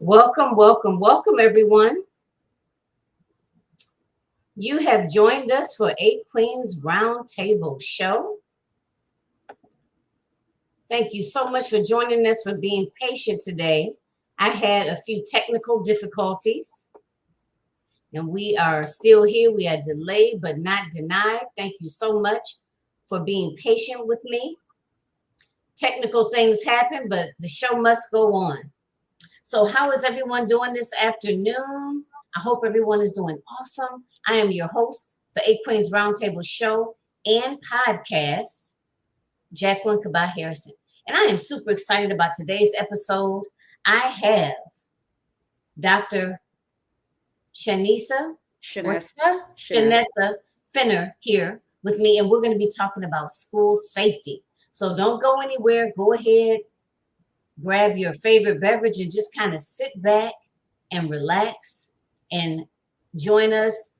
Welcome, welcome, welcome, everyone. You have joined us for 𝐻𝐶𝐮𝐧 Roundtable Show. Thank you so much for joining us, for being patient today. I had a few technical difficulties, and we are still here. We are delayed, but not denied. Thank you so much for being patient with me. Technical things happen, but the show must go on. So how is everyone doing this afternoon? I hope everyone is doing awesome. I am your host for 𝐻𝐶𝐮𝐧 Roundtable Show and Podcast, 𝐷𝐨 Harrison. And I am super excited about today's episode. I have Dr. Shanessa Fenner here with me, and we're going to be talking about school safety. So don't go anywhere. Go ahead, grab your favorite beverage and just kind of sit back and relax and join us.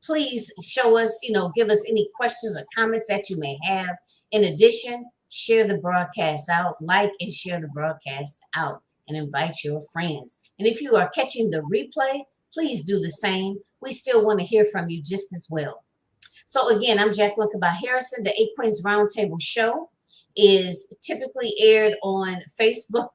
Please show us, give us any questions or comments that you may have. In addition, share the broadcast out, like and share the broadcast out, and invite your friends. And if you are catching the replay, please do the same. We still want to hear from you just as well. So again, I'm 𝐷𝐨 Harrison. The 𝐻𝐶𝐮𝐧 Roundtable Show is typically aired on Facebook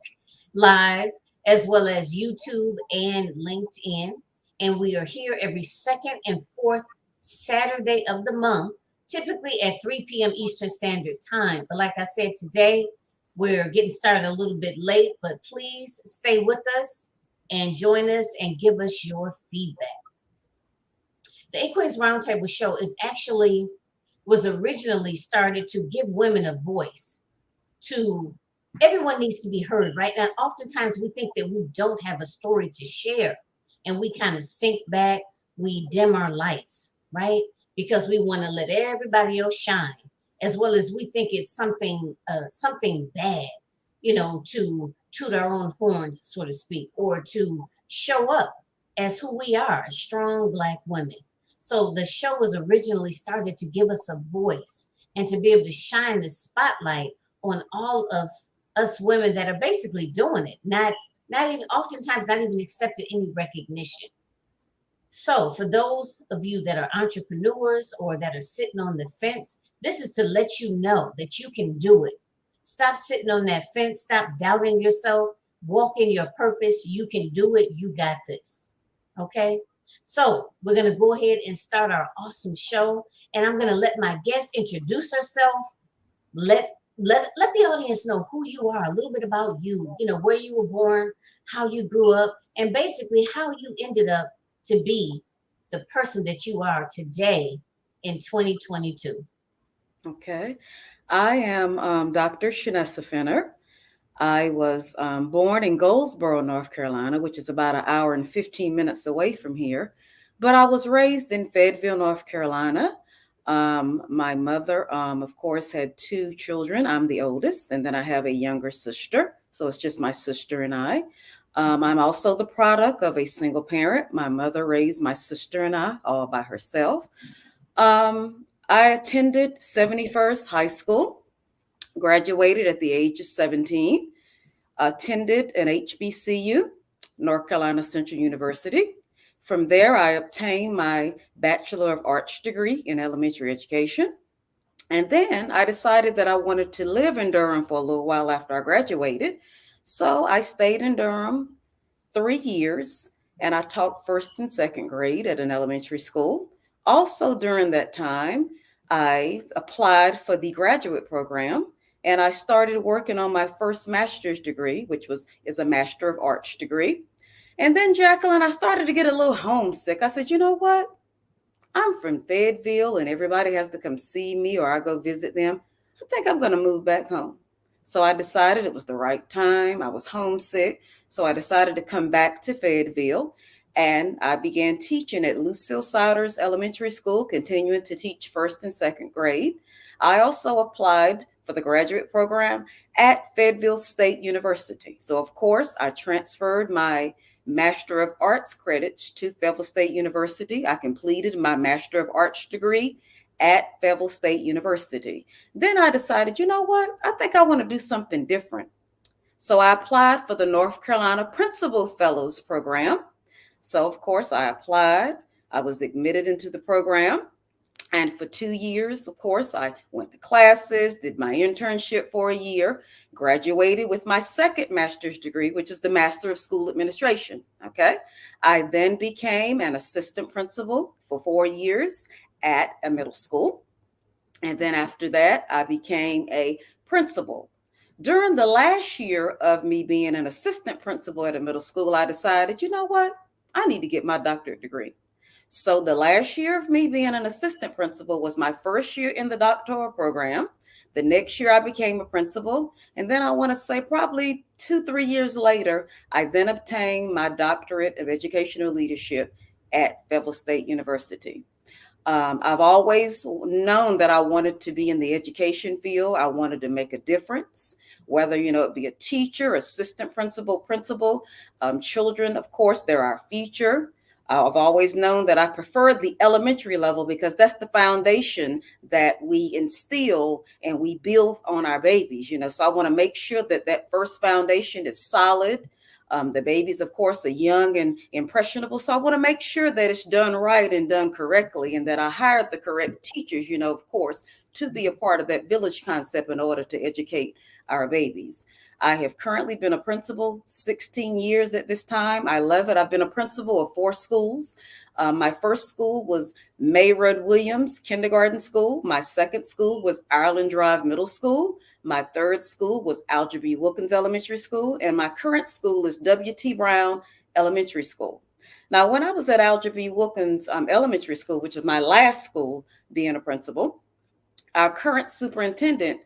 Live as well as YouTube and LinkedIn. And we are here every second and fourth Saturday of the month, typically at 3 p.m. Eastern Standard Time. But like I said, today we're getting started a little bit late, but please stay with us and join us and give us your feedback. The 𝐻𝐶𝐮𝐧 Roundtable Show was originally started to give women a voice. Everyone needs to be heard, right? Now, oftentimes we think that we don't have a story to share, and we kind of sink back, we dim our lights, right? Because we want to let everybody else shine, as well as we think it's something bad, to toot our own horns, so to speak, or to show up as who we are, as strong Black women. So the show was originally started to give us a voice and to be able to shine the spotlight on all of us women that are basically doing it, not even accepted any recognition. So for those of you that are entrepreneurs or that are sitting on the fence, this is to let you know that you can do it. Stop sitting on that fence. Stop doubting yourself. Walk in your purpose. You can do it. You got this. Okay? So we're going to go ahead and start our awesome show. And I'm going to let my guest introduce herself. Let the audience know who you are, a little bit about you, where you were born, how you grew up, and basically how you ended up to be the person that you are today in 2022. Okay. I am Dr. Shanessa Fenner. I was born in Goldsboro, North Carolina, which is about an hour and 15 minutes away from here. But I was raised in Fayetteville, North Carolina. My mother, of course, had 2 children. I'm the oldest, and then I have a younger sister. So it's just my sister and I. I'm also the product of a single parent. My mother raised my sister and I all by herself. I attended 71st High School, graduated at the age of 17, attended an HBCU, North Carolina Central University. From there, I obtained my Bachelor of Arts degree in elementary education. And then I decided that I wanted to live in Durham for a little while after I graduated. So I stayed in Durham 3 years, and I taught first and second grade at an elementary school. Also during that time, I applied for the graduate program, and I started working on my first master's degree, which is a Master of Arts degree. And then, Jacqueline, I started to get a little homesick. I said, you know what? I'm from Fayetteville, and everybody has to come see me or I go visit them. I think I'm going to move back home. So I decided it was the right time. I was homesick. So I decided to come back to Fayetteville, and I began teaching at Lucille Souders Elementary School, continuing to teach first and second grade. I also applied for the graduate program at Fayetteville State University. So, of course, I transferred my Master of Arts credits to Fayetteville State University. I completed my Master of Arts degree at Fayetteville State University. Then I decided, you know what? I think I want to do something different. So I applied for the North Carolina Principal Fellows Program. So of course I applied. I was admitted into the program. And for 2 years, of course, I went to classes, did my internship for a year, graduated with my second master's degree, which is the Master of School Administration. Okay. I then became an assistant principal for 4 years at a middle school. And then after that, I became a principal. During the last year of me being an assistant principal at a middle school, I decided, you know what? I need to get my doctorate degree. So the last year of me being an assistant principal was my first year in the doctoral program. The next year I became a principal. And then I want to say probably 2-3 years later, I then obtained my doctorate of educational leadership at Fayetteville State University. I've always known that I wanted to be in the education field. I wanted to make a difference, whether, it be a teacher, assistant principal, children, of course, they're our future. I've always known that I preferred the elementary level because that's the foundation that we instill and we build on our babies, So I want to make sure that that first foundation is solid. The babies, of course, are young and impressionable. So I want to make sure that it's done right and done correctly and that I hired the correct teachers, of course, to be a part of that village concept in order to educate our babies. I have currently been a principal 16 years at this time. I love it. I've been a principal of 4 schools. My first school was Mayred Williams Kindergarten School. My second school was Ireland Drive Middle School. My third school was 𝐓𝐸 Wilkins Elementary School. And my current school is W.T. Brown Elementary School. Now, when I was at 𝐓𝐸 Wilkins Elementary School, which is my last school being a principal, our current superintendent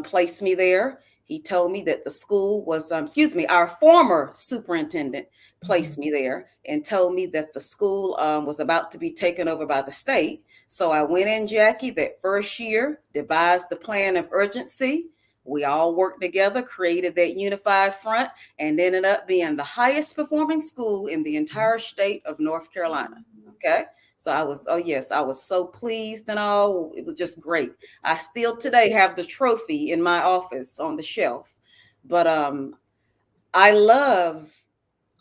placed me there. He told me that the school was, our former superintendent placed me there and told me that the school was about to be taken over by the state. So I went in, Jackie, that first year, devised the plan of urgency. We all worked together, created that unified front, and ended up being the highest performing school in the entire state of North Carolina. Okay. So I was so pleased and all. It was just great. I still today have the trophy in my office on the shelf. But I love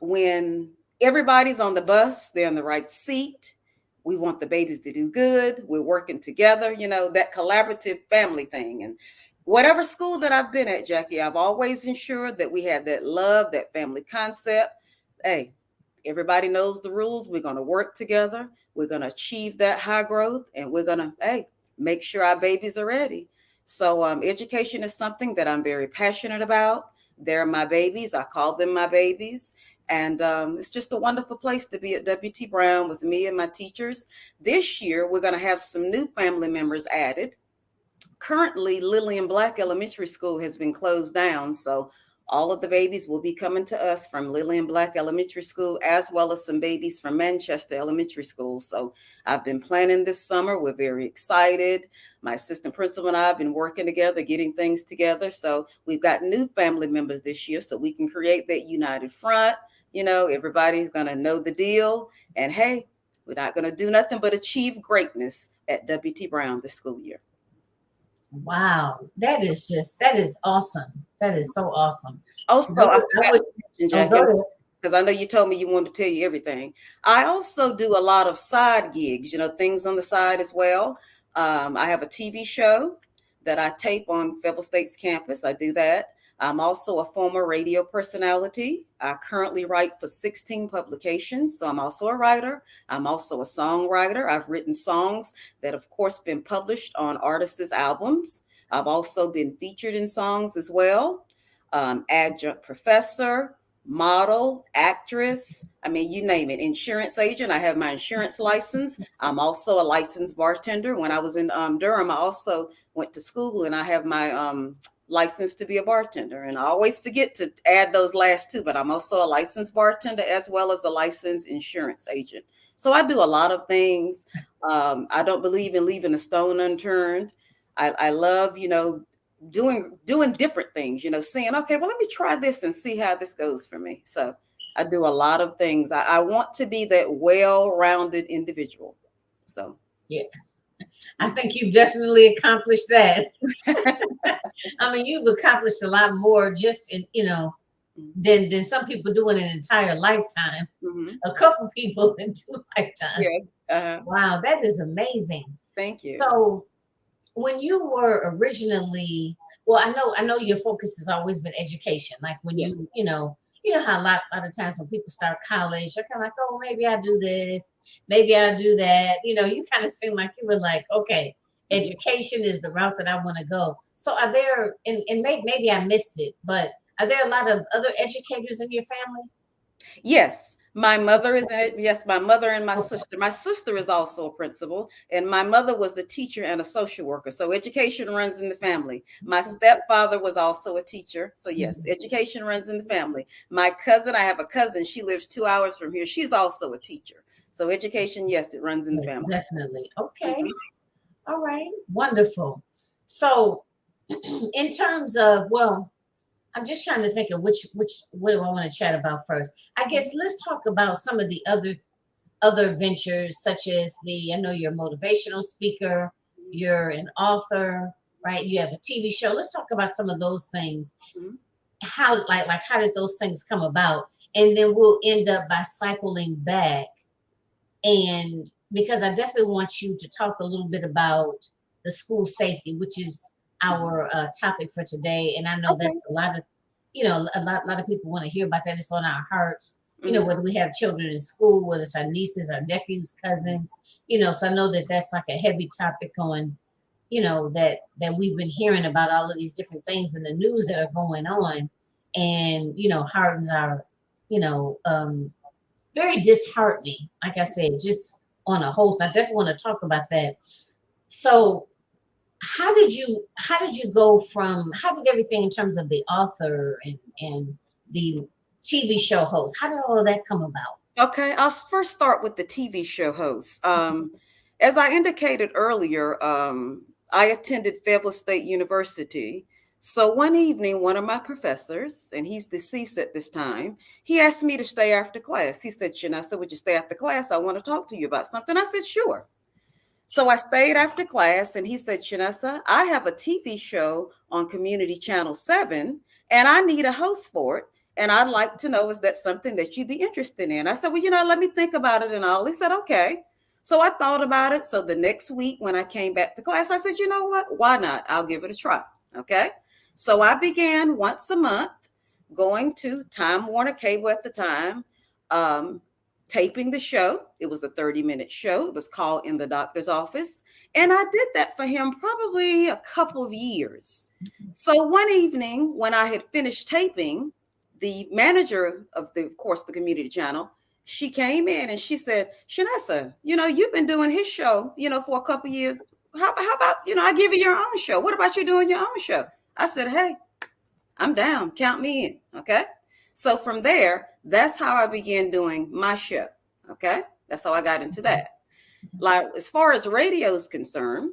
when everybody's on the bus, they're in the right seat. We want the babies to do good. We're working together, that collaborative family thing. And whatever school that I've been at, Jackie, I've always ensured that we have that love, that family concept. Hey, everybody knows the rules. We're going to work together. We're going to achieve that high growth, and we're going to, make sure our babies are ready. So education is something that I'm very passionate about. They're my babies. I call them my babies. And it's just a wonderful place to be at W.T. Brown with me and my teachers. This year, we're going to have some new family members added. Currently, Lillian Black Elementary School has been closed down. So all of the babies will be coming to us from Lillian Black Elementary School, as well as some babies from Manchester Elementary School. So I've been planning this summer. We're very excited. My assistant principal and I have been working together, getting things together. So we've got new family members this year so we can create that united front. Everybody's going to know the deal. And hey, we're not going to do nothing but achieve greatness at W.T. Brown this school year. Wow, that is awesome. That is so awesome. Also, because I know you told me you wanted to tell you everything. I also do a lot of side gigs, things on the side as well. I have a TV show that I tape on Fayetteville State's campus. I do that. I'm also a former radio personality. I currently write for 16 publications. So I'm also a writer. I'm also a songwriter. I've written songs that, of course, been published on artists' albums. I've also been featured in songs as well. Adjunct professor, model, actress. You name it. Insurance agent. I have my insurance license. I'm also a licensed bartender. When I was in Durham, I also went to school and I have my license to be a bartender. And I always forget to add those last two, but I'm also a licensed bartender as well as a licensed insurance agent. So I do a lot of things. I don't believe in leaving a stone unturned. I love, doing different things, saying, okay, well, let me try this and see how this goes for me. So I do a lot of things. I want to be that well-rounded individual. So, yeah. I think you've definitely accomplished that. I mean, you've accomplished a lot more just in, than some people do in an entire lifetime. Mm-hmm. A couple people in 2 lifetimes. Yes. Wow, that is amazing. Thank you. So when you were originally, well, I know your focus has always been education. Like when Yes. you know how a lot of times when people start college, they're kind of like, oh, maybe I'll do this, maybe I'll do that. You kind of seem like you were like, okay, education is the route that I want to go. So are there, and maybe I missed it, but are there a lot of other educators in your family? Yes, my mother is in it. Yes, my mother and my Okay. sister. My sister is also a principal, and my mother was a teacher and a social worker. So education runs in the family. My stepfather was also a teacher. So yes, education runs in the family. My cousin, I have a cousin. She lives 2 hours from here. She's also a teacher. So education, yes, it runs in the Yes, family. definitely. Okay. All right. Wonderful. So in terms of, well, I'm just trying to think of which what do I want to chat about first. I guess let's talk about some of the other ventures, such as I know you're a motivational speaker, you're an author, right? You have a TV show. Let's talk about some of those things. Mhm. How how did those things come about? And then we'll end up by cycling back. And because I definitely want you to talk a little bit about the school safety, which is our topic for today. And I know Okay. that's a lot of, a lot of people want to hear about that. It's on our hearts, Mhm. whether we have children in school, whether it's our nieces, our nephews, cousins, so I know that that's like a heavy topic on, that we've been hearing about all of these different things in the news that are going on, and, hardens our, you know, very disheartening. Like I said, just on a whole. So I definitely want to talk about that. So how did you go from how did everything in terms of the author and the TV show host, how did all of that come about? Okay, I'll first start with the TV show host. As I indicated earlier, I attended Fayetteville State University. So one evening, one of my professors, and he's deceased at this time, he asked me to stay after class. He said, Shanessa, would you stay after class? I want to talk to you about something. I said, sure. So I stayed after class, and he said, Shanessa, I have a TV show on Community Channel 7, and I need a host for it. And I'd like to know, is that something that you'd be interested in? I said, well, let me think about it and all. He said, okay. So I thought about it. So the next week when I came back to class, I said, you know what? Why not? I'll give it a try. Okay. So I began once a month going to Time Warner Cable at the time, taping the show. It was a 30-minute show. It was called In the Doctor's Office. And I did that for him probably a couple of years. So one evening when I had finished taping, the manager of of course, the community channel, she came in and she said, Shanessa, you've been doing his show, for a couple of years. How about, I give you your own show. What about you doing your own show? I said, hey, I'm down. Count me in. Okay. So from there, that's how I began doing my show. Okay. That's how I got into that. Like, as far as radio is concerned,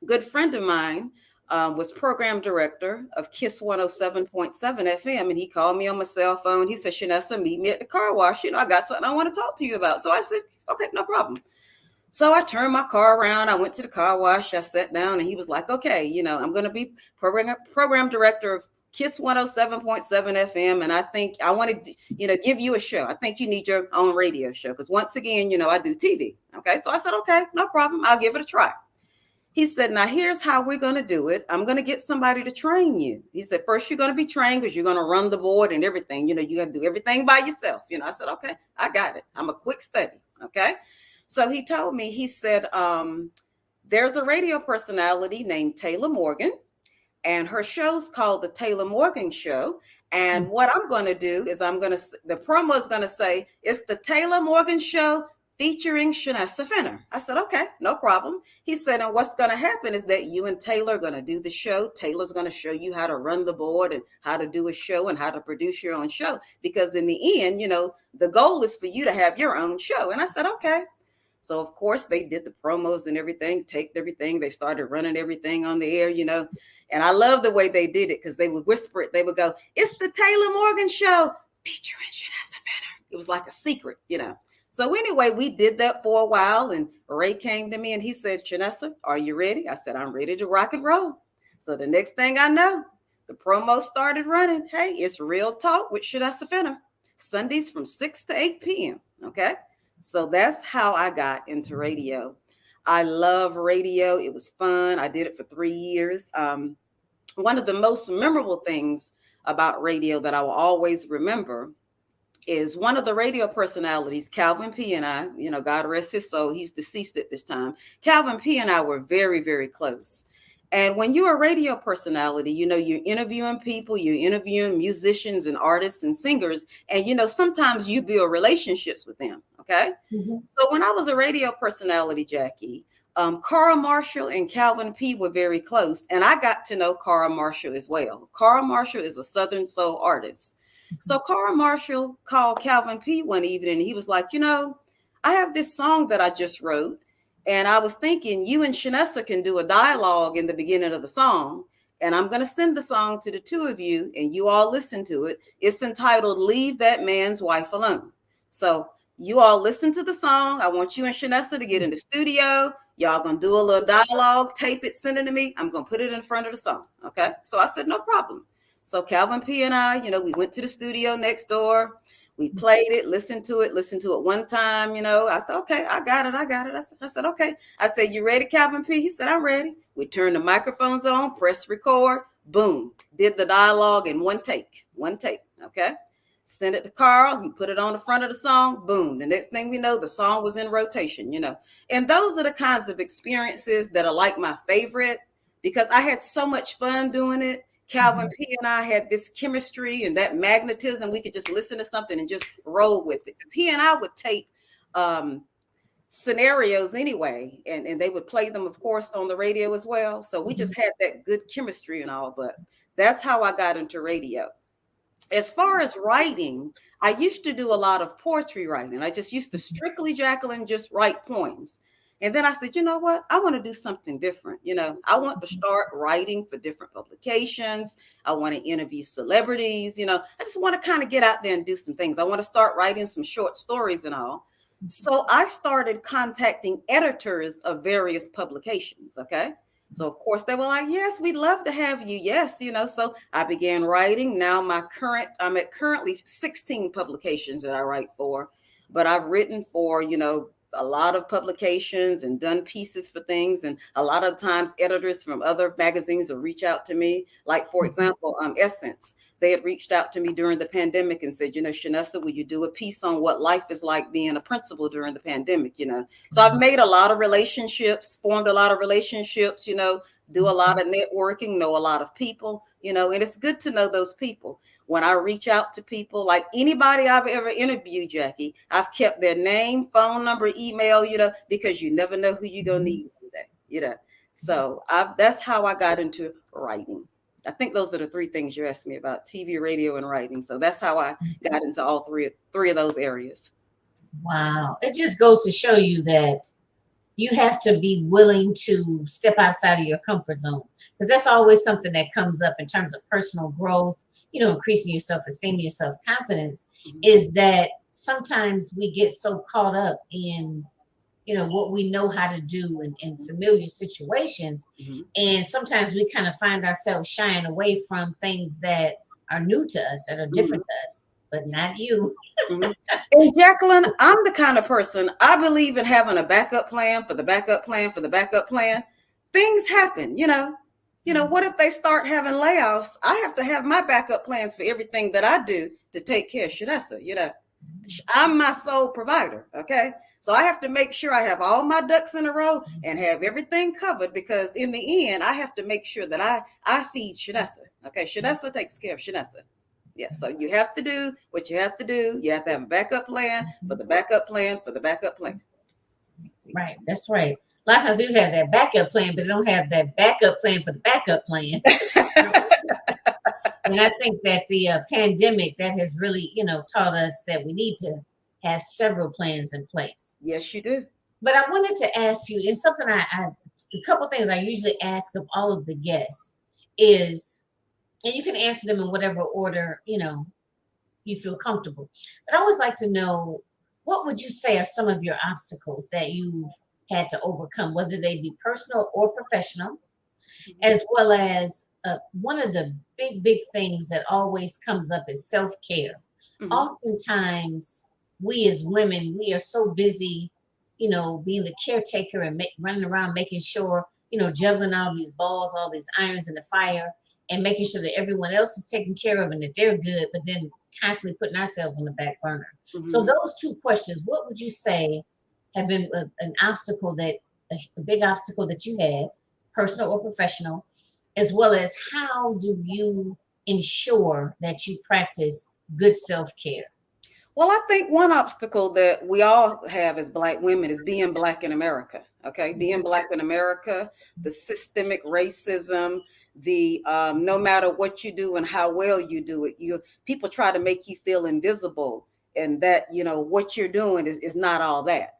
a good friend of mine was program director of KISS 107.7 FM. And he called me on my cell phone. He said, Shanessa, meet me at the car wash. I got something I want to talk to you about. So I said, okay, no problem. So I turned my car around. I went to the car wash. I sat down and he was like, okay, I'm going to be program director of KISS 107.7 FM. And I think I want to, give you a show. I think you need your own radio show. Because once again, I do TV. Okay. So I said, okay, no problem. I'll give it a try. He said, now here's how we're going to do it. I'm going to get somebody to train you. He said, first you're going to be trained because you're going to run the board and everything. You're going to do everything by yourself. I said, okay, I got it. I'm a quick study. Okay. So he told me, he said, there's a radio personality named Taylor Morgan, and her show's called The Taylor Morgan Show. And what I'm going to do is the promo is going to say, it's The Taylor Morgan Show featuring Shanessa Fenner. I said, okay, no problem. He said, and what's going to happen is that you and Taylor are going to do the show. Taylor's going to show you how to run the board and how to do a show and how to produce your own show. Because in the end, the goal is for you to have your own show. And I said, okay. So, of course, they did the promos and everything, taped everything. They started running everything on the air, And I love the way they did it because they would whisper it. They would go, it's the Taylor Morgan Show featuring Shanessa Fenner. It was like a secret, So anyway, we did that for a while. And Ray came to me and he said, Shanessa, are you ready? I said, I'm ready to rock and roll. So the next thing I know, the promo started running. Hey, it's Real Talk with Shanessa Fenner, Sundays from 6 to 8 p.m. Okay. So that's how I got into radio. I love radio. It was fun. I did it for 3 years. One of the most memorable things about radio that I will always remember is one of the radio personalities, Calvin P. and I, God rest his soul, he's deceased at this time. Calvin P. and I were very, very close. And when you're a radio personality, you're interviewing people, you're interviewing musicians and artists and singers, and, sometimes you build relationships with them, okay? Mm-hmm. So when I was a radio personality, Jackie, Carl Marshall and Calvin P. were very close, and I got to know Carl Marshall as well. Carl Marshall is a Southern soul artist. So Carl Marshall called Calvin P. one evening, and he was like, I have this song that I just wrote, and I was thinking you and Shanessa can do a dialogue in the beginning of the song, and I'm going to send the song to the two of you, and you all listen to it. It's entitled Leave That Man's Wife Alone. So you all listen to the song. I want you and Shanessa to get in the studio. Y'all going to do a little dialogue, tape it, send it to me. I'm going to put it in front of the song. Okay. So I said, no problem. So Calvin P. and I, we went to the studio next door. We played it, listened to it one time. I said, okay, I got it. I said, okay. I said, you ready, Calvin P? He said, I'm ready. We turned the microphones on, press record, boom, did the dialogue in one take. Okay. Sent it to Carl. He put it on the front of the song. Boom. The next thing we know, the song was in rotation, And those are the kinds of experiences that are like my favorite because I had so much fun doing it. Calvin P. and I had this chemistry and that magnetism. We could just listen to something and just roll with it. Because he and I would take scenarios anyway, and they would play them, of course, on the radio as well. So we just had that good chemistry and all. But that's how I got into radio. As far as writing, I used to do a lot of poetry writing. I just used to strictly, Jacqueline, just write poems. And then I said, you know what? I want to do something different. I want to start writing for different publications. I want to interview celebrities. I just want to kind of get out there and do some things. I want to start writing some short stories and all. So I started contacting editors of various publications. Okay. So, of course, they were like, yes, we'd love to have you. Yes. So I began writing. Now I'm at currently 16 publications that I write for, but I've written for, a lot of publications and done pieces for things. And a lot of times editors from other magazines will reach out to me. Like, for example, Essence, they had reached out to me during the pandemic and said, Shanessa, will you do a piece on what life is like being a principal during the pandemic? So I've made a lot of relationships, formed a lot of relationships, do a lot of networking, know a lot of people, and it's good to know those people. When I reach out to people, like anybody I've ever interviewed, Jackie, I've kept their name, phone number, email, because you never know who you're going to need one day, So that's how I got into writing. I think those are the three things you asked me about: TV, radio, and writing. So that's how I got into all three of those areas. Wow. It just goes to show you that you have to be willing to step outside of your comfort zone, because that's always something that comes up in terms of personal growth, increasing your self-esteem, your self-confidence, is that sometimes we get so caught up in, what we know how to do in familiar situations. And sometimes we kind of find ourselves shying away from things that are new to us, that are different to us, but not you. And Jacqueline, I'm the kind of person, I believe in having a backup plan for the backup plan for the backup plan. Things happen, what if they start having layoffs? I have to have my backup plans for everything that I do to take care of Shanessa. I'm my sole provider. Okay. So I have to make sure I have all my ducks in a row and have everything covered, because in the end, I have to make sure that I feed Shanessa. Okay. Shanessa takes care of Shanessa. Yeah. So you have to do what you have to do. You have to have a backup plan for the backup plan for the backup plan. Right. That's right. A lot of times you have that backup plan, but they don't have that backup plan for the backup plan. And I think that the pandemic, that has really, taught us that we need to have several plans in place. Yes, you do. But I wanted to ask you, it's something a couple things I usually ask of all of the guests is, and you can answer them in whatever order, you feel comfortable. But I always like to know, what would you say are some of your obstacles that you've had to overcome, whether they be personal or professional? as well as one of the big things that always comes up is self-care. Oftentimes, we as women, we are so busy, being the caretaker and running around making sure, juggling all these balls, all these irons in the fire, and making sure that everyone else is taken care of and that they're good, but then constantly putting ourselves on the back burner. So those two questions, what would you say have been an obstacle a big obstacle that you had, personal or professional, as well as how do you ensure that you practice good self-care? Well, I think one obstacle that we all have as Black women is being Black in America. Okay, being Black in America, the systemic racism, the no matter what you do and how well you do it, people try to make you feel invisible, and that what you're doing is not all that.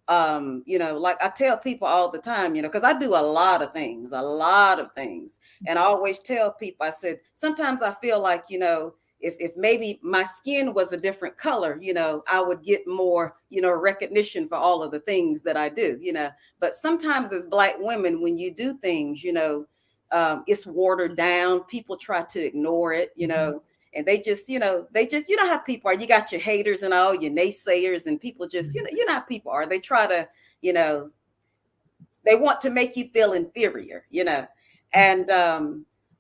Like I tell people all the time, because I do a lot of things, and I always tell people, I said sometimes I feel like if maybe my skin was a different color, I would get more, recognition for all of the things that I do, but sometimes as Black women, when you do things, it's watered down. People try to ignore it, and they just how people are. You got your haters and all your naysayers, and people just, you know how people are. They try to, they want to make you feel inferior, and,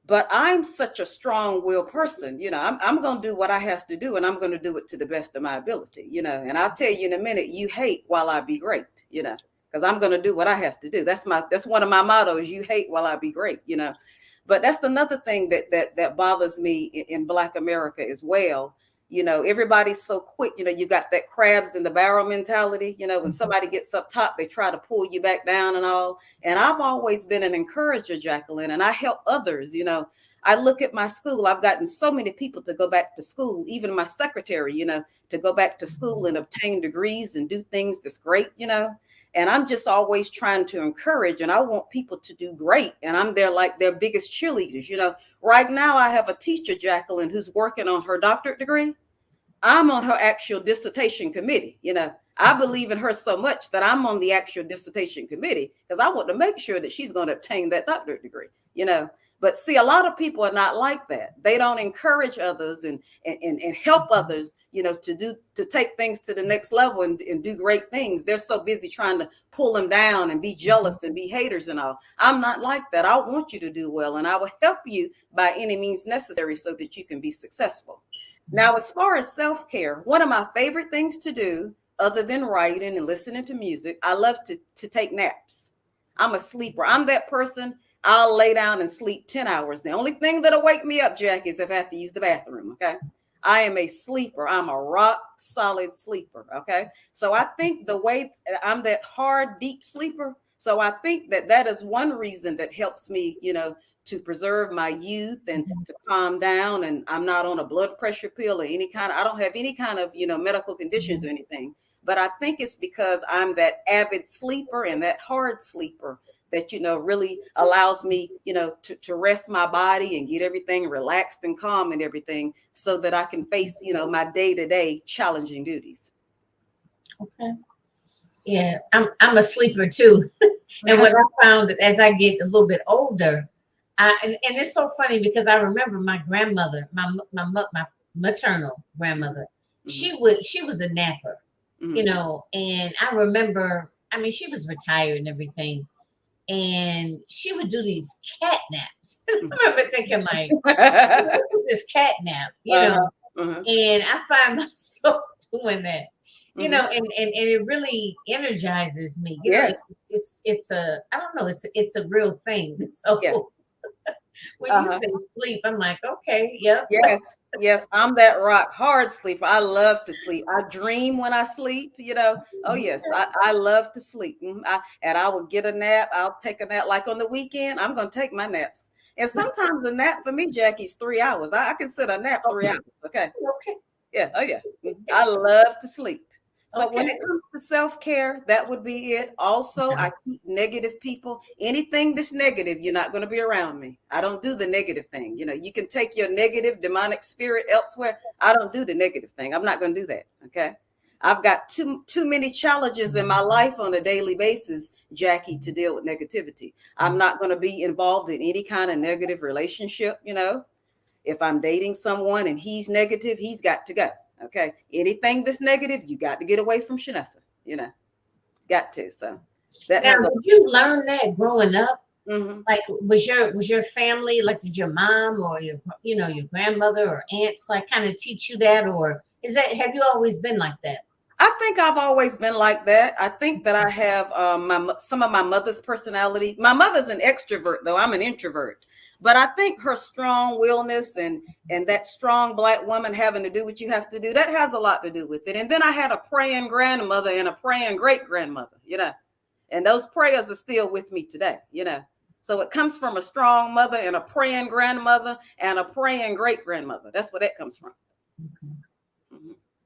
but I'm such a strong-willed person, I'm going to do what I have to do, and I'm going to do it to the best of my ability, and I'll tell you in a minute, you hate while I be great, because I'm going to do what I have to do. That's one of my mottos. You hate while I be great, but that's another thing that bothers me in Black America as well. Everybody's so quick, you got that crabs in the barrel mentality, when somebody gets up top, they try to pull you back down and all. And I've always been an encourager, Jacqueline, and I help others. I look at my school. I've gotten so many people to go back to school, even my secretary, to go back to school and obtain degrees and do things that's great, and I'm just always trying to encourage, and I want people to do great. And I'm their biggest cheerleaders. Right now I have a teacher, Jacqueline, who's working on her doctorate degree. I'm on her actual dissertation committee. I believe in her so much that I'm on the actual dissertation committee because I want to make sure that she's going to obtain that doctorate degree, But see, a lot of people are not like that. They don't encourage others and help others, to take things to the next level and do great things. They're so busy trying to pull them down and be jealous and be haters and all. I'm not like that. I want you to do well, and I will help you by any means necessary so that you can be successful. Now, as far as self-care, one of my favorite things to do, other than writing and listening to music, I love to take naps. I'm a sleeper. I'm that person. I'll lay down and sleep 10 hours. The only thing that'll wake me up, Jack, is if I have to use the bathroom. Okay. I am a sleeper. I'm a rock solid sleeper. Okay. So I think the way I'm that hard, deep sleeper. So I think that is one reason that helps me, to preserve my youth and to calm down. And I'm not on a blood pressure pill or I don't have any kind of, medical conditions or anything. But I think it's because I'm that avid sleeper and that hard sleeper that, really allows me, to rest my body and get everything relaxed and calm and everything so that I can face, my day-to-day challenging duties. Okay. Yeah, I'm a sleeper too. And what I found that as I get a little bit older, and it's so funny because I remember my grandmother, my maternal grandmother, she was a napper, and I remember, she was retired and everything. And she would do these cat naps. I remember thinking like, this cat nap, and I find myself doing that, and it really energizes me. Yes. It's a, I don't know, it's a real thing. So yes. When you say sleep, I'm like, okay, yep. Yes, I'm that rock hard sleeper. I love to sleep. I dream when I sleep, Oh yes, I love to sleep. And I will get a nap. I'll take a nap. Like on the weekend, I'm going to take my naps. And sometimes a nap for me, Jackie, is 3 hours. I consider a nap 3 hours. Okay. Yeah. Oh yeah. I love to sleep. So when it comes to self-care, that would be it. Also, I keep negative people. Anything that's negative, you're not going to be around me. I don't do the negative thing. You can take your negative demonic spirit elsewhere. I don't do the negative thing. I'm not going to do that. Okay. I've got too many challenges in my life on a daily basis, Jackie, to deal with negativity. I'm not going to be involved in any kind of negative relationship. If I'm dating someone and he's negative, he's got to go. Okay. Anything that's negative, you got to get away from Shanessa, got to. So that now, did you learn that growing up? Mm-hmm. Like, was your family, like, did your mom or your grandmother or aunts like kind of teach you that, or have you always been like that? I think I've always been like that. I think that I have some of my mother's personality. My mother's an extrovert, though I'm an introvert. But I think her strong willness and that strong Black woman having to do what you have to do, that has a lot to do with it. And then I had a praying grandmother and a praying great grandmother, and those prayers are still with me today, So it comes from a strong mother and a praying grandmother and a praying great grandmother. That's where that comes from.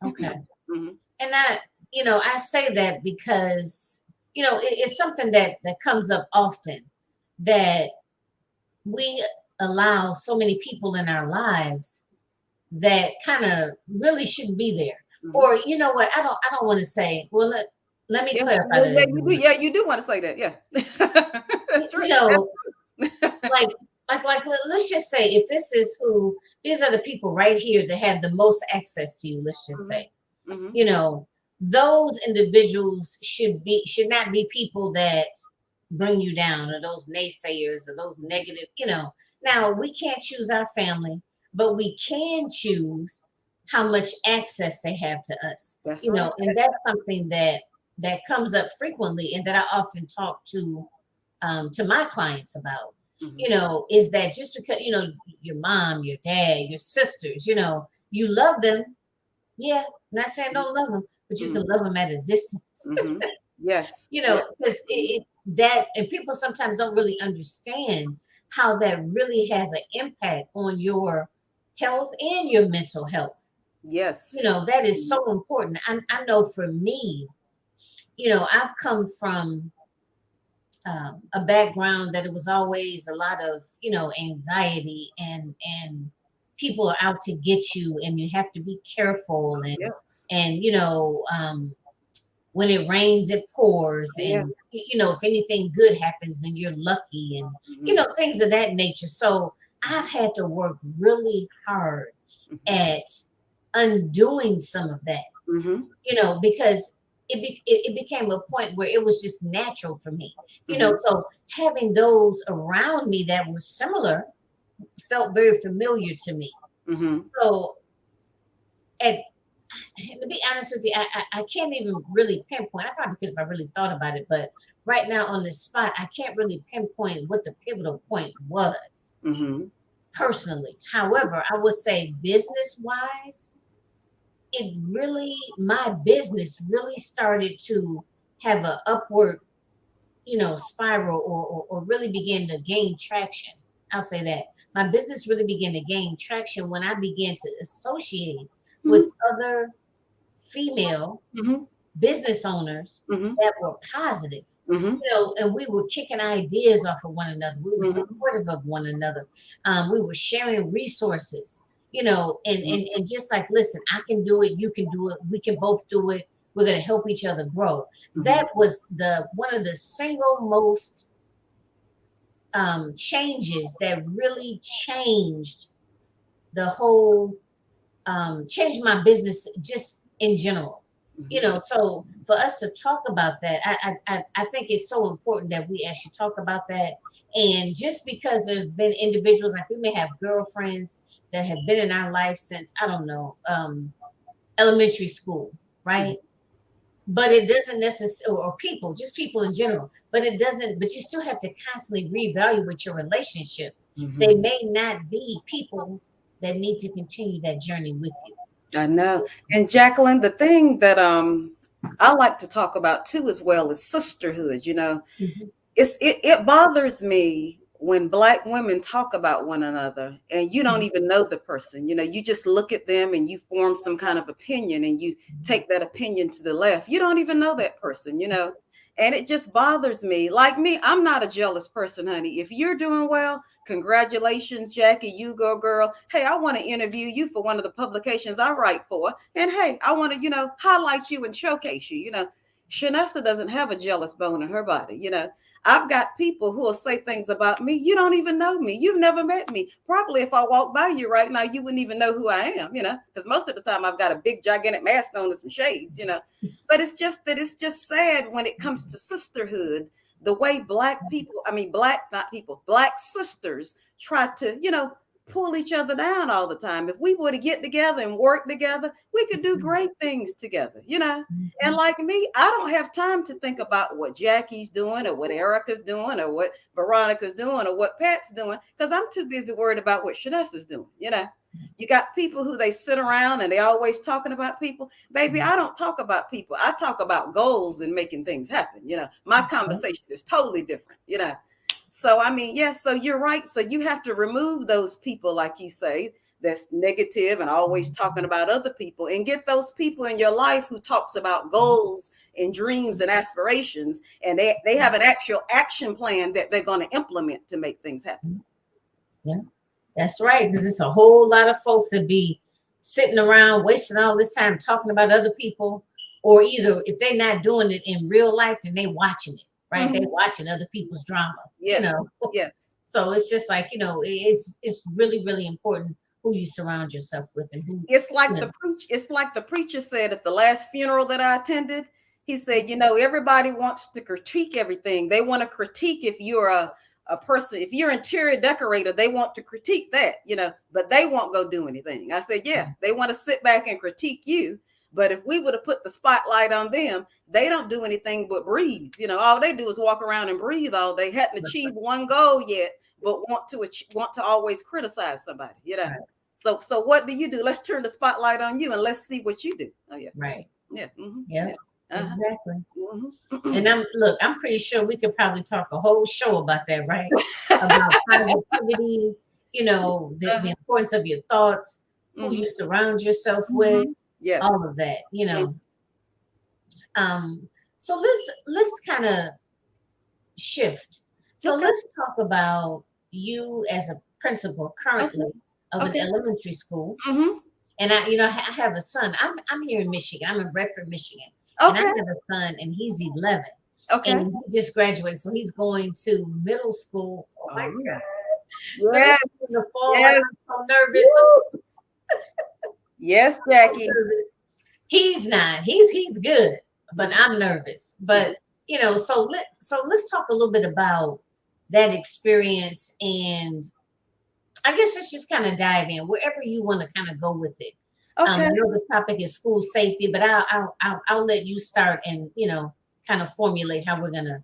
Okay. Mm-hmm. And I say that because, it's something that comes up often, that we allow so many people in our lives that kind of really shouldn't be there. Mm-hmm. Or, you know what? I don't want to say, well, let me clarify that. Yeah, you do want to say that. Yeah. That's true. Like, let's just say if these are the people right here that have the most access to you, let's just say, those individuals should not be people that bring you down, or those naysayers, or those negative, Now, we can't choose our family, but we can choose how much access they have to us. That's right. And that's something that comes up frequently, and that I often talk to my clients about. Is that just because, your mom, your dad, your sisters, you love them. Yeah, not saying don't love them, but you can love them at a distance. Yes. Because and people sometimes don't really understand how that really has an impact on your health and your mental health. Yes. That is so important. I know for me, I've come from a background that it was always a lot of, anxiety and people are out to get you, and you have to be careful. And, yes. And, when it rains, it pours. And, if anything good happens, then you're lucky, and, things of that nature. So I've had to work really hard at undoing some of that, because it became a point where it was just natural for me, so having those around me that were similar felt very familiar to me. So, and to be honest with you, I can't even really pinpoint. I probably could if I really thought about it, but right now on the spot, I can't really pinpoint what the pivotal point was personally. However, I would say business-wise, my business really started to have an upward, spiral, or really begin to gain traction. I'll say that. My business really began to gain traction when I began to associate with other female business owners that were positive, and we were kicking ideas off of one another. We were supportive of one another. We were sharing resources, and just like, listen, I can do it, you can do it, we can both do it. We're going to help each other grow. That was one of the single most changes that really changed the whole, changed my business just in general. So for us to talk about that, I think it's so important that we actually talk about that. And just because there's been individuals, like we may have girlfriends that have been in our life since, I don't know, elementary school, right? But it doesn't necessarily, or just people in general, but you still have to constantly reevaluate your relationships. They may not be people that need to continue that journey with you. I know. And Jacqueline, the thing that I like to talk about too as well is sisterhood. It bothers me when Black women talk about one another and you don't even know the person. You just look at them and you form some kind of opinion and you take that opinion to the left. You don't even know that person, and it just bothers me. Like me, I'm not a jealous person, honey. If you're doing well, congratulations, Jackie, you go girl. Hey, I want to interview you for one of the publications I write for. And hey, I want to, highlight you and showcase you. Shanessa doesn't have a jealous bone in her body. I've got people who will say things about me. You don't even know me. You've never met me. Probably if I walk by you right now, you wouldn't even know who I am, because most of the time I've got a big, gigantic mask on and some shades, But it's just sad when it comes to sisterhood, the way Black sisters try to, pull each other down all the time. If we were to get together and work together, we could do great things together, And like me, I don't have time to think about what Jackie's doing or what Erica's doing or what Veronica's doing or what Pat's doing, because I'm too busy worried about what Shanessa's doing, You got people who they sit around and they always talking about people. Baby, I don't talk about people. I talk about goals and making things happen. My conversation is totally different, So, so you're right. So you have to remove those people, like you say, that's negative and always talking about other people, and get those people in your life who talks about goals and dreams and aspirations. And they have an actual action plan that they're going to implement to make things happen. Yeah, that's right. Because it's a whole lot of folks that be sitting around wasting all this time talking about other people, or either if they're not doing it in real life, then they watching it. Right. They're watching other people's drama, Yes. So it's just like, it's really, really important who you surround yourself with, and who. It's like the preacher said at the last funeral that I attended. He said, everybody wants to critique everything. They want to critique if you're a person, if you're an interior decorator, they want to critique that, but they won't go do anything. I said, yeah, they want to sit back and critique you. But if we would have put the spotlight on them, they don't do anything but breathe. All they do is walk around and breathe all day. Hadn't achieved one goal yet, but want to always criticize somebody. Right. So what do? Let's turn the spotlight on you and let's see what you do. Oh yeah. Right. Yeah. Mm-hmm. Yeah. Exactly. Mm-hmm. And I'm pretty sure we could probably talk a whole show about that, right? About positivity. The importance of your thoughts, who you surround yourself with. Yes. All of that, So let's kind of shift. So let's talk about you as a principal currently of an elementary school. And I have a son. I'm here in Michigan. I'm in Redford, Michigan. And I have a son, and he's 11. And he just graduated, so he's going to middle school. Oh my God! Yes. In the fall, I'm so nervous. Yes, Jackie. He's not. He's good, but I'm nervous. But so let's talk a little bit about that experience, and I guess let's just kind of dive in wherever you want to kind of go with it. I know the topic is school safety, but I'll let you start and kind of formulate how we're gonna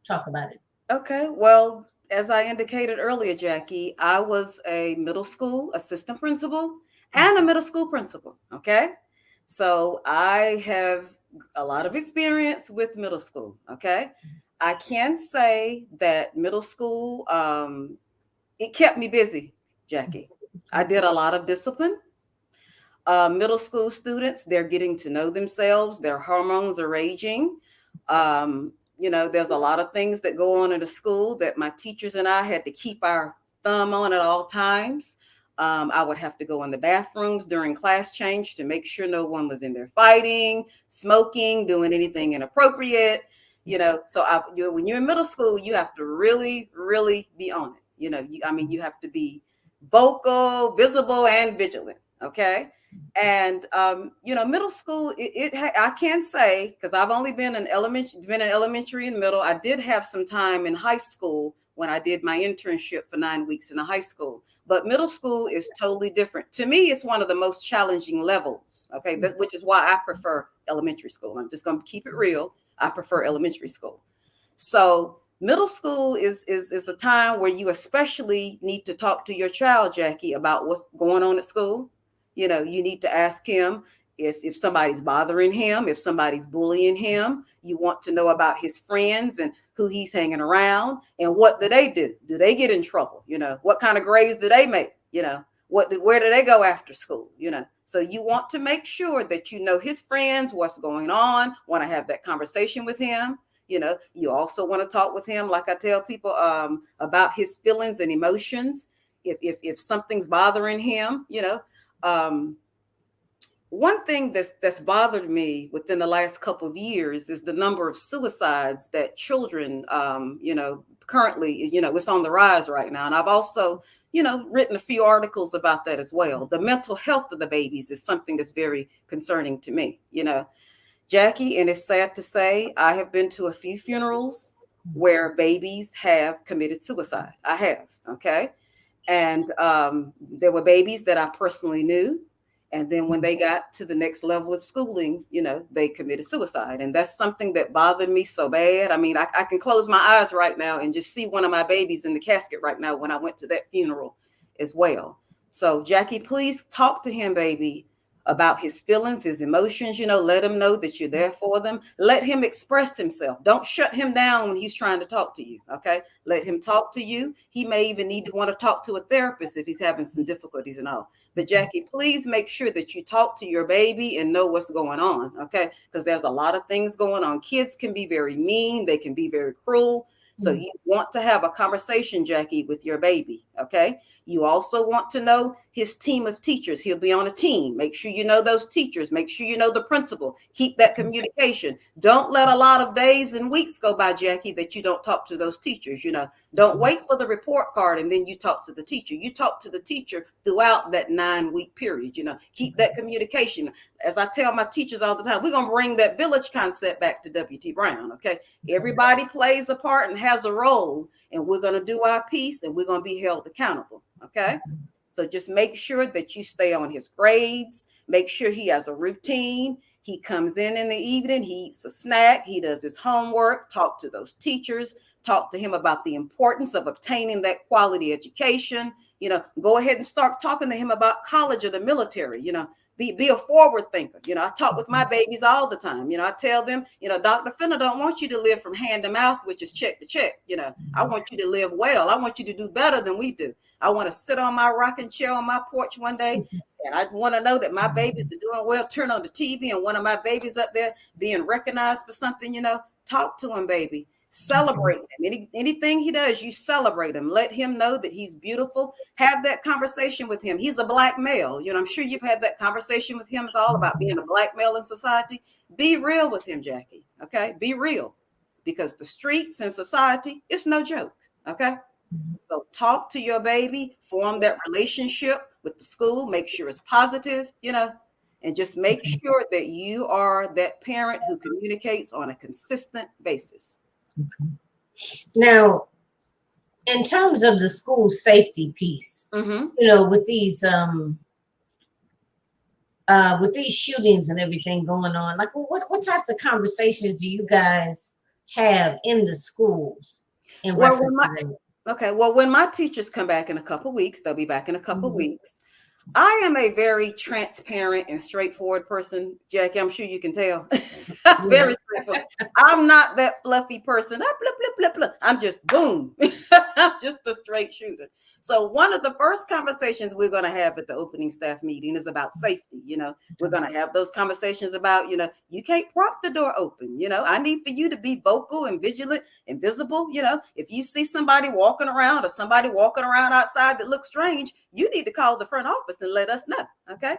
talk about it. Okay. Well, as I indicated earlier, Jackie, I was a middle school assistant principal and a middle school principal. Okay. So I have a lot of experience with middle school. Okay. I can say that middle school, it kept me busy, Jackie. I did a lot of discipline. Middle school students, they're getting to know themselves. Their hormones are raging. There's a lot of things that go on in the school that my teachers and I had to keep our thumb on at all times. I would have to go in the bathrooms during class change to make sure no one was in there fighting, smoking, doing anything inappropriate. So when you're in middle school, you have to really, really be on it. You have to be vocal, visible, and vigilant. Okay. And, middle school, I can say, because I've only been in elementary and middle. I did have some time in high school when I did my internship for 9 weeks in a high school. But middle school is totally different. To me, it's one of the most challenging levels. Okay. Which is why I prefer elementary school. I'm just going to keep it real. I prefer elementary school. So middle school is a time where you especially need to talk to your child, Jackie, about what's going on at school. You need to ask him if somebody's bothering him, if somebody's bullying him. You want to know about his friends and who he's hanging around, and what do they do? Do they get in trouble? What kind of grades do they make? Where do they go after school? So you want to make sure that his friends, what's going on, want to have that conversation with him. You know, you also want to talk with him, like I tell people, about his feelings and emotions. If something's bothering him, you know, one thing that's bothered me within the last couple of years is the number of suicides that children, you know, currently, you know, it's on the rise right now. And I've also, you know, written a few articles about that as well. The mental health of the babies is something that's very concerning to me, you know, Jackie. And it's sad to say, I have been to a few funerals where babies have committed suicide. I have. Okay. And there were babies that I personally knew. And then when they got to the next level of schooling, you know, they committed suicide. And that's something that bothered me so bad. I mean, I can close my eyes right now and just see one of my babies in the casket right now when I went to that funeral as well. So, Jackie, please talk to him, baby, about his feelings, his emotions. You know, let him know that you're there for them. Let him express himself. Don't shut him down when he's trying to talk to you. Okay. Let him talk to you. He may even need to want to talk to a therapist if he's having some difficulties and all. But Jackie, please make sure that you talk to your baby and know what's going on. Okay. Because there's a lot of things going on. Kids can be very mean. They can be very cruel. So you want to have a conversation, Jackie, with your baby. Okay. You also want to know his team of teachers. He'll be on a team. Make sure you know those teachers. Make sure you know the principal. Keep that communication. Don't let a lot of days and weeks go by, Jackie, that you don't talk to those teachers. You know, don't wait for the report card and then you talk to the teacher. You talk to the teacher throughout that 9-week period. You know, keep that communication. As I tell my teachers all the time, we're going to bring that village concept back to W.T. Brown. Okay. Everybody plays a part and has a role, and we're going to do our piece and we're going to be held accountable. Okay. So just make sure that you stay on his grades. Make sure he has a routine. He comes in the evening, he eats a snack, he does his homework, talk to those teachers, talk to him about the importance of obtaining that quality education. You know, go ahead and start talking to him about college or the military. You know, be a forward thinker. You know, I talk with my babies all the time. You know, I tell them, you know, Dr. Fenner don't want you to live from hand to mouth, which is check to check. You know, I want you to live well. I want you to do better than we do. I want to sit on my rocking chair on my porch one day, and I want to know that my babies are doing well. Turn on the TV and one of my babies up there being recognized for something. You know, talk to him, baby. Celebrate him. Anything he does, you celebrate him. Let him know that he's beautiful. Have that conversation with him. He's a black male. You know, I'm sure you've had that conversation with him. It's all about being a black male in society. Be real with him, Jackie. Okay, be real, because the streets and society, it's no joke. Okay. So talk to your baby, form that relationship with the school, make sure it's positive, you know, and just make sure that you are that parent who communicates on a consistent basis. Now, in terms of the school safety piece, you know, with these shootings and everything going on, like what types of conversations do you guys have in the schools in reference to that? Okay, well, when my teachers come back in a couple of weeks, they'll be back in a couple of weeks. I am a very transparent and straightforward person, Jackie. I'm sure you can tell. Very straightforward. I'm not that fluffy person. I'm just boom. I'm just a straight shooter. So one of the first conversations we're going to have at the opening staff meeting is about safety. You know, we're going to have those conversations about, you know, you can't prop the door open. You know, I need for you to be vocal and vigilant and visible. You know, if you see somebody walking around or somebody walking around outside that looks strange, you need to call the front office and let us know. Okay.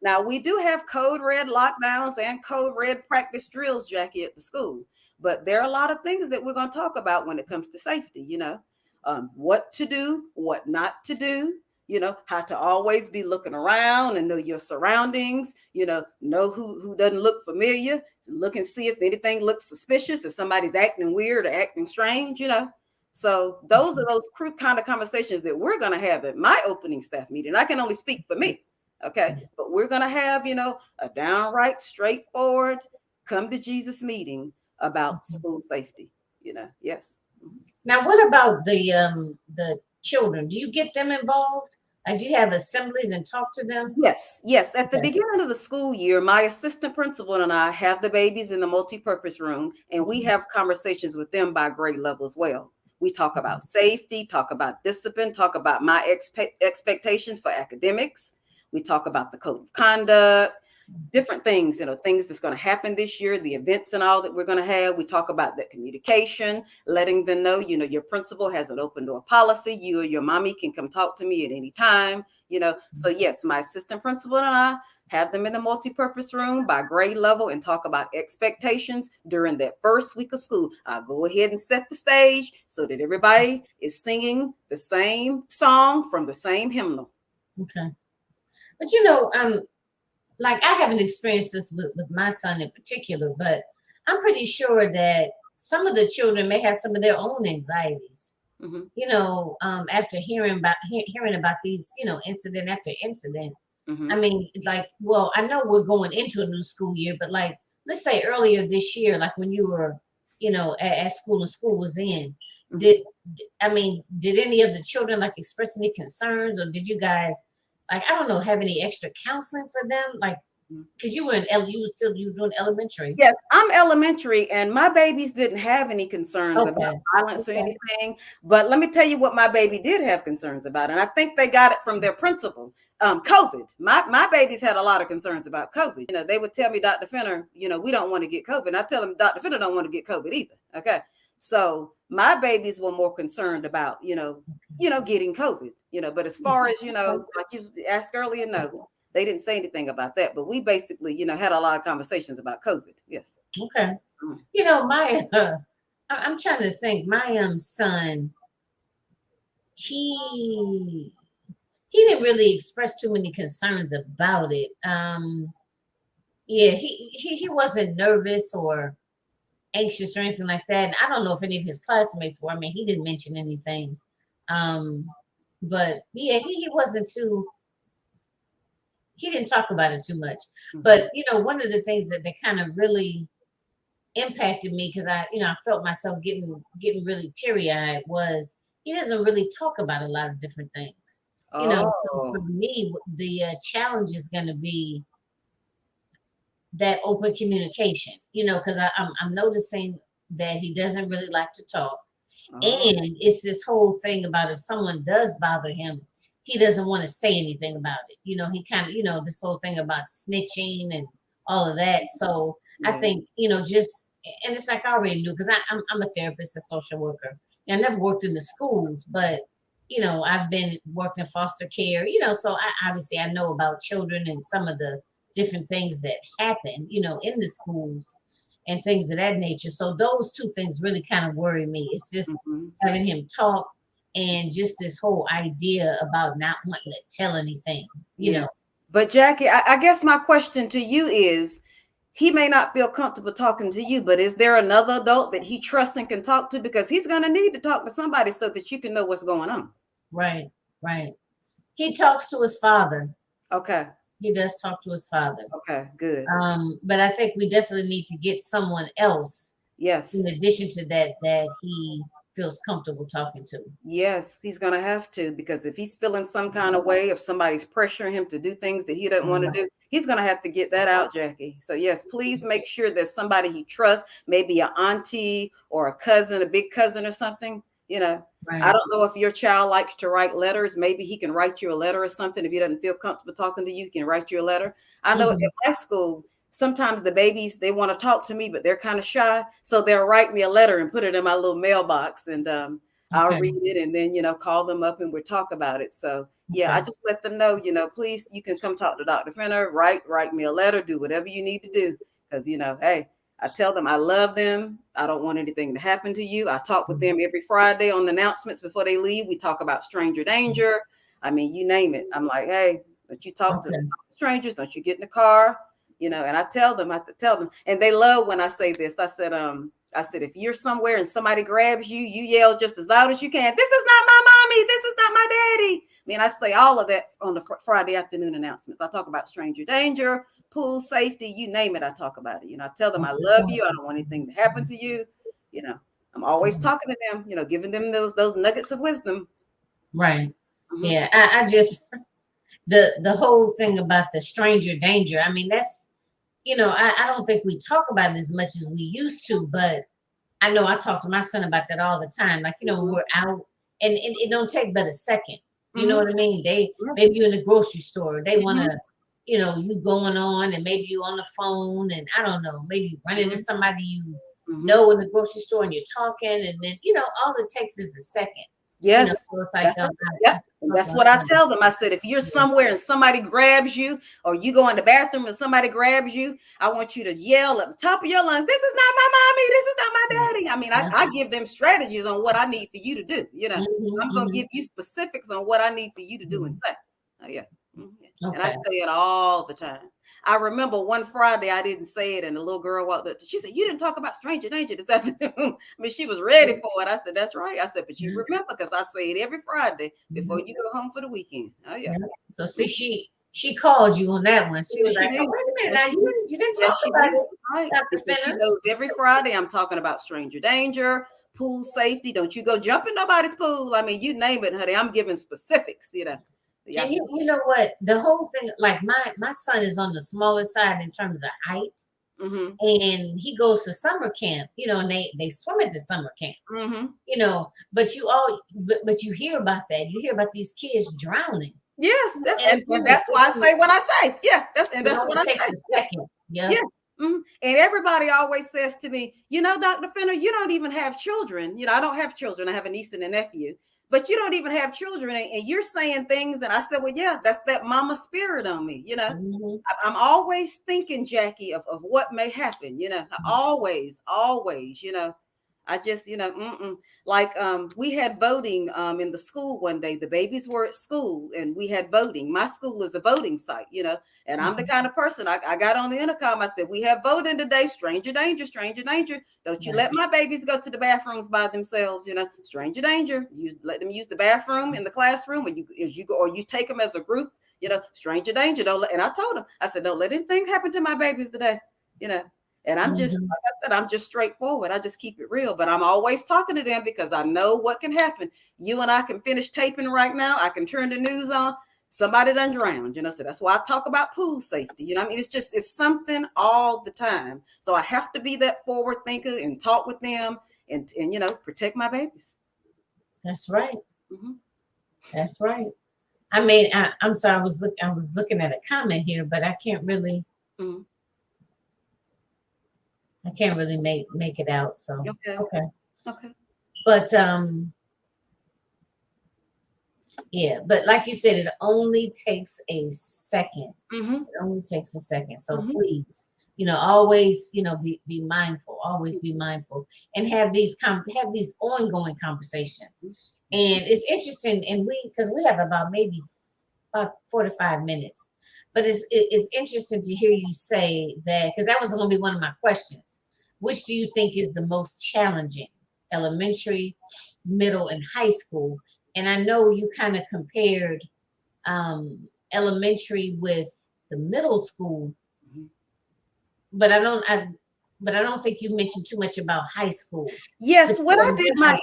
Now, we do have code red lockdowns and code red practice drills, Jackie, at the school. But there are a lot of things that we're going to talk about when it comes to safety, you know, what to do, what not to do, you know, how to always be looking around and know your surroundings, you know who doesn't look familiar, look and see if anything looks suspicious, if somebody's acting weird or acting strange, you know. So those are those kind of conversations that we're going to have at my opening staff meeting. I can only speak for me. Okay. But we're going to have, you know, a downright straightforward come to Jesus meeting about school safety, you know. Yes. Now, what about the children? Do you get them involved? Do you have assemblies and talk to them? Yes. At the beginning of the school year, my assistant principal and I have the babies in the multi-purpose room, and we have conversations with them by grade level as well. We talk about safety, talk about discipline, talk about my expectations for academics. We talk about the code of conduct. different things, things that's going to happen this year, the events and all that we're going to have. We talk about that communication, letting them know, your principal has an open door policy. You or your mommy can come talk to me at any time, So yes, my assistant principal and I have them in the multi-purpose room by grade level and talk about expectations during that first week of school. I'll go ahead and set the stage so that everybody is singing the same song from the same hymnal. Okay. But like I haven't experienced this with my son in particular, but I'm pretty sure that some of the children may have some of their own anxieties. After hearing about these, incident after incident. I mean, like, well, I know we're going into a new school year, but like, let's say earlier this year, like when you were, at school and school was in, did any of the children like express any concerns, or did you guys, like, I don't know, have any extra counseling for them? Like, because you were you were doing elementary. Yes, I'm elementary, and my babies didn't have any concerns about violence or anything. But let me tell you what my baby did have concerns about, and I think they got it from their principal. COVID. My babies had a lot of concerns about COVID. They would tell me, Dr. Fenner, we don't want to get COVID. And I tell them, Dr. Fenner don't want to get COVID either. Okay. So my babies were more concerned about, getting COVID, but as far as, like you asked earlier, no, they didn't say anything about that. But we basically, had a lot of conversations about COVID. Yes. Okay. I'm trying to think, my son, he didn't really express too many concerns about it. He wasn't nervous or anxious or anything like that. And I don't know if any of his classmates were. I mean, he didn't mention anything. But yeah, he wasn't too. He didn't talk about it too much. But one of the things that kind of really impacted me, because I felt myself getting really teary-eyed, was he doesn't really talk about a lot of different things. So for me, the challenge is going to be that open communication, because I'm noticing that he doesn't really like to talk. And it's this whole thing about if someone does bother him, he doesn't want to say anything about it. He kind of, this whole thing about snitching and all of that. So I think, just, and it's like I already knew, because I'm a therapist, a social worker. I never worked in the schools, but I've worked in foster care, so I know about children and some of the different things that happen, in the schools and things of that nature. So those two things really kind of worry me. It's just having him talk, and just this whole idea about not wanting to tell anything, you know. But Jackie, I guess my question to you is, he may not feel comfortable talking to you, but is there another adult that he trusts and can talk to? Because he's going to need to talk to somebody so that you can know what's going on. Right. He talks to his father. Okay. He does talk to his father. Okay, good. But I think we definitely need to get someone else. Yes. In addition to that he feels comfortable talking to. Yes, he's going to have to, because if he's feeling some kind of way, if somebody's pressuring him to do things that he doesn't want to do, he's going to have to get that out, Jackie. So yes, please make sure there's somebody he trusts, maybe an auntie or a cousin, a big cousin or something. I don't know if your child likes to write letters. Maybe he can write you a letter or something. If he doesn't feel comfortable talking to you, he can write you a letter. I know at my school, sometimes the babies, they want to talk to me, but they're kind of shy. So they'll write me a letter and put it in my little mailbox, and I'll read it and then, call them up and we'll talk about it. So I just let them know, please, you can come talk to Dr. Fenner, write me a letter, do whatever you need to do. Because, hey, I tell them I love them. I don't want anything to happen to you. I talk with them every Friday on the announcements before they leave. We talk about stranger danger. I mean, you name it. I'm like, hey, don't you talk to strangers. Don't you get in the car. And I tell them, and they love when I say this. I said, if you're somewhere and somebody grabs you, you yell just as loud as you can. This is not my mommy. This is not my daddy. I mean, I say all of that on the Friday afternoon announcements. I talk about stranger danger, pool safety, you name it. I talk about it. I tell them I love you. I don't want anything to happen to you. I'm always talking to them, giving them those nuggets of wisdom. Right. Yeah. I just, the whole thing about the stranger danger. I mean, that's, I don't think we talk about it as much as we used to, but I know I talk to my son about that all the time. Like, when we're out, and it don't take but a second. You know what I mean? Maybe you're in the grocery store, they want to you know, you going on and maybe you on the phone and I don't know, maybe you run into somebody you know in the grocery store and you're talking, and then, you know, all it takes is a second. Yes. You know, so it's like, That's right. Yep. And that's what I tell them. I said, if you're somewhere and somebody grabs you, or you go in the bathroom and somebody grabs you, I want you to yell at the top of your lungs, "This is not my mommy. This is not my daddy." I mean, I give them strategies on what I need for you to do. You know, I'm going to give you specifics on what I need for you to do and say. Oh, yeah. And I say it all the time. I remember one Friday I didn't say it, and the little girl walked up. She said, "You didn't talk about stranger danger this afternoon." I mean, she was ready for it. I said, "That's right." I said, "But you remember, because I say it every Friday before you go home for the weekend." Oh yeah. So see, she called you on that one. She was like, "Oh, wait a minute, now you didn't talk about it." Right. She knows every Friday I'm talking about stranger danger, pool safety. Don't you go jump in nobody's pool. I mean, you name it, honey. I'm giving specifics. You know. Yeah. And you know what? The whole thing, like my son is on the smaller side in terms of height, and he goes to summer camp. You know, and they swim at the summer camp. You know, but you hear about that. You hear about these kids drowning. Yes, and that's why I say what I say. Yeah, that's what I say. Second. Yeah. Yes. And everybody always says to me, you know, Dr. Fenner, you don't even have children. You know, I don't have children. I have a niece and a nephew. But you don't even have children, and you're saying things. And I said, well, yeah, that's that mama spirit on me. You know, I'm always thinking, Jackie, of what may happen. You know, always, you know, I just, you know, like we had voting in the school one day. The babies were at school and we had voting. My school is a voting site, you know, and I'm the kind of person, I got on the intercom. I said, "We have voting today. Stranger danger, stranger danger. Don't you let my babies go to the bathrooms by themselves, you know, stranger danger. You let them use the bathroom in the classroom, or you take them as a group, you know, stranger danger. Don't let," and I told them, I said, "Don't let anything happen to my babies today, you know." And I'm just, like I said, I'm just straightforward. I just keep it real, but I'm always talking to them because I know what can happen. You and I can finish taping right now. I can turn the news on. Somebody done drowned, you know, so that's why I talk about pool safety. You know, I mean, it's something all the time. So I have to be that forward thinker and talk with them and you know, protect my babies. That's right. That's right. I mean, I'm sorry, I was looking at a comment here, but I can't really. I can't really make it out. So okay. But yeah, but like you said, it only takes a second. It only takes a second. So please, you know, always, you know, be mindful. Always be mindful, and have these ongoing conversations. And it's interesting, and because we have about maybe 4 to 5 minutes. But it's interesting to hear you say that, because that was going to be one of my questions. Which do you think is the most challenging, elementary, middle, and high school? And I know you kind of compared elementary with the middle school, but I don't think you mentioned too much about high school. Yes, when I did my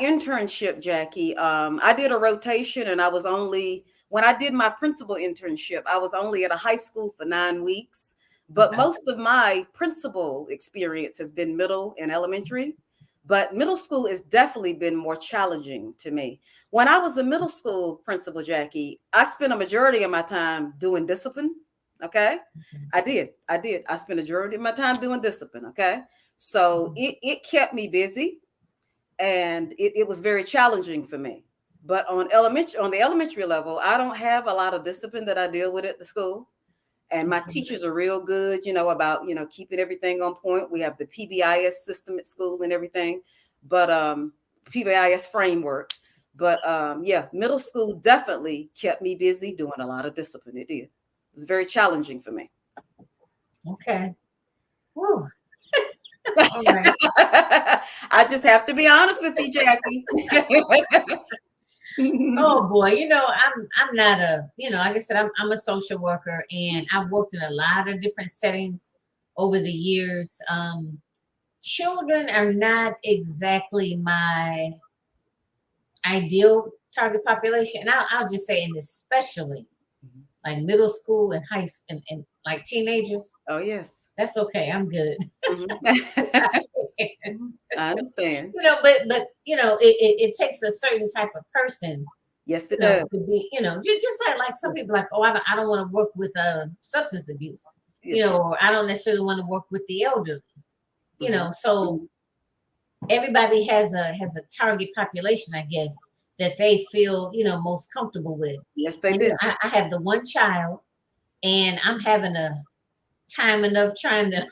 internship, Jackie, I did a rotation, and when I did my principal internship, I was only at a high school for 9 weeks. But most of my principal experience has been middle and elementary. But middle school has definitely been more challenging to me. When I was a middle school principal, Jackie, I spent a majority of my time doing discipline. Okay. I did. I spent a majority of my time doing discipline. Okay. So it kept me busy, and it was very challenging for me. But on the elementary level, I don't have a lot of discipline that I deal with at the school. And my teachers are real good, you know, about, you know, keeping everything on point. We have the PBIS system at school and everything, but PBIS framework. But yeah, middle school definitely kept me busy doing a lot of discipline. It did. It was very challenging for me. Okay. Woo. I just have to be honest with you, Jackie. Oh boy, you know, I'm not like I said, I'm a social worker, and I've worked in a lot of different settings over the years. Children are not exactly my ideal target population, and I'll just say, and especially like middle school and high school and like teenagers. Oh yes, that's okay. I'm good. I understand. You know, but you know, it takes a certain type of person Yes, it You know, does. it could be, just like some people like, oh, I don't want to work with substance abuse, Yes. or I don't necessarily want to work with the elderly, Mhm. so everybody has a target population, I guess, that they feel, most comfortable with. Yes, they And do. I have the one child, and I'm having a time enough trying to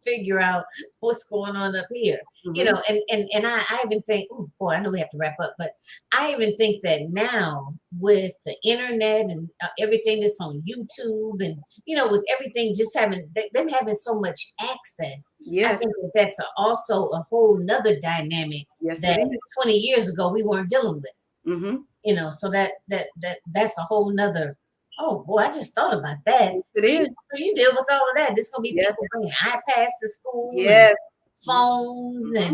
figure out what's going on up here. Mhm. And I even think, oh boy, I know we have to wrap up, but I even think that now with the internet and everything that's on YouTube, and with everything just them having so much access, I Yes. think that that's also a whole nother dynamic Yes, it that is. 20 years ago we weren't dealing with. Mhm. So that's a whole nother. Oh boy, I just thought about that. Yes, it So you, is. so you deal with all of that. There's gonna be Yes. people bringing iPads to school and Yes. phones Mhm.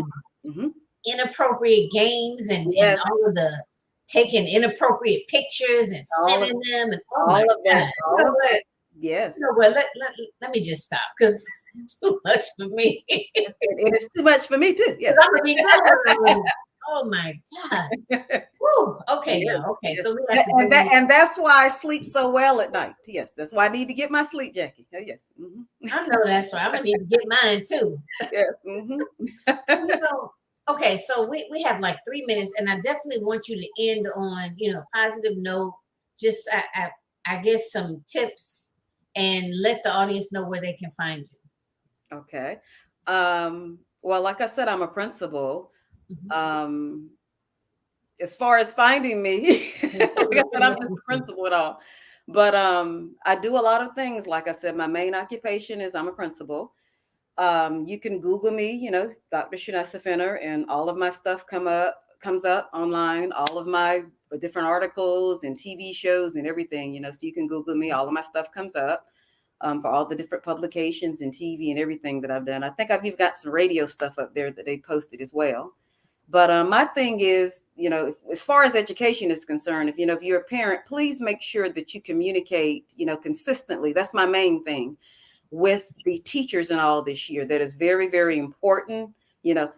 and Mhm. inappropriate games and Yes. all of the taking inappropriate pictures and All of sending them, and oh my all of God. that. You All know of what? that. Yes. Let me just stop because this is too much for me. It is too much for me too. Because Yes. I'm gonna be done. Oh my God. Whew. Okay, Yes. y'all. Okay, Yes. so we have to And bring that and that's why I sleep so well at night. Yes, that's why I need to get my sleep, Jackie. Yes. Mhm. I know that's right. I'm gonna need to get mine too. Yes. Mhm. So, okay, so we have like 3 minutes, and I definitely want you to end on, a positive note. Just I guess some tips, and let the audience know where they can find you. Okay. Well, like I said, I'm a principal. Mhm. Um, as far as finding me, like I said, I'm just a principal at all. But I do a lot of things. Like I said, my main occupation is I'm a principal. You can Google me, Dr. Shanessa Fenner, and all of my stuff comes up online. All of my different articles and TV shows and everything, So you can Google me. All of my stuff comes up for all the different publications and TV and everything that I've done. I think I've even got some radio stuff up there that they posted as well. But my thing is, as far as education is concerned, if you're a parent, please make sure that you communicate, consistently. That's my main thing with the teachers and all this year. That is very, very important.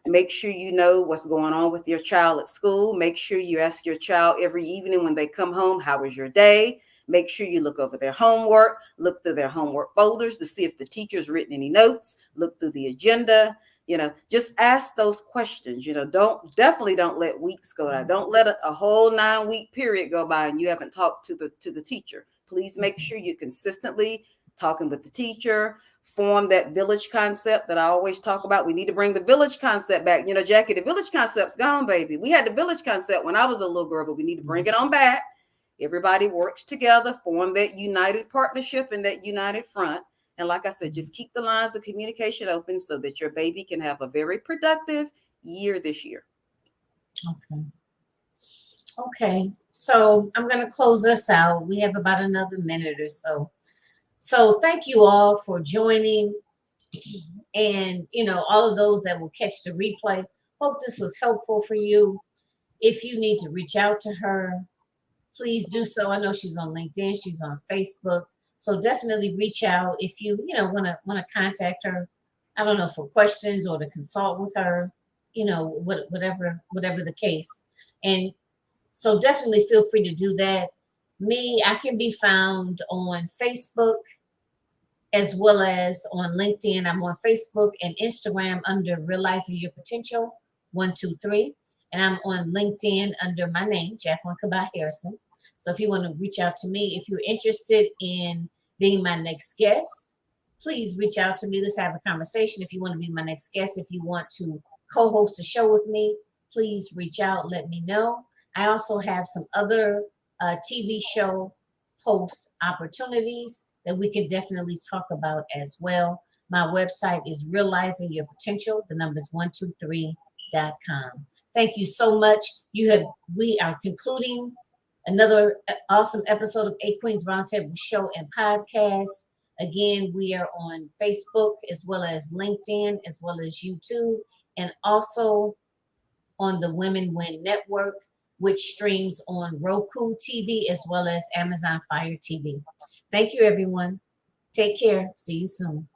Make sure you know what's going on with your child at school. Make sure you ask your child every evening when they come home, how was your day? Make sure you look over their homework, look through their homework folders to see if the teacher's written any notes, look through the agenda. Just ask those questions. Definitely don't let weeks go by. Don't let a whole 9-week period go by and you haven't talked to the teacher. Please make sure you consistently talking with the teacher. Form that village concept that I always talk about. We need to bring the village concept back. Jackie, the village concept's gone, baby. We had the village concept when I was a little girl, but we need to bring it on back. Everybody works together, form that united partnership and that united front. And like I said, just keep the lines of communication open so that your baby can have a very productive year this year. Okay. So I'm going to close this out. We have about another minute or so. So thank you all for joining, and all of those that will catch the replay. Hope this was helpful for you. If you need to reach out to her, please do so. I know she's on LinkedIn, she's on Facebook, so definitely reach out if you want to contact her. I don't know, for questions or to consult with her, whatever the case. And so definitely feel free to do that. Me, I can be found on Facebook as well as on LinkedIn. I'm on Facebook and Instagram under Realizing Your Potential 123. And I'm on LinkedIn under my name, Jacqueline Kabah Harrison. So if you want to reach out to me, if you're interested in being my next guest, please reach out to me. Let's have a conversation. If you want to be my next guest, if you want to co-host a show with me, please reach out, let me know. I also have some other TV show host opportunities that we can definitely talk about as well. My website is Realizing Your Potential, the numbers 123.com. Thank you so much. We are concluding another awesome episode of A Queen's Roundtable Show and Podcast. Again, we are on Facebook as well as LinkedIn, as well as YouTube, and also on the Women Win Network, which streams on Roku TV as well as Amazon Fire TV. Thank you, everyone. Take care. See you soon.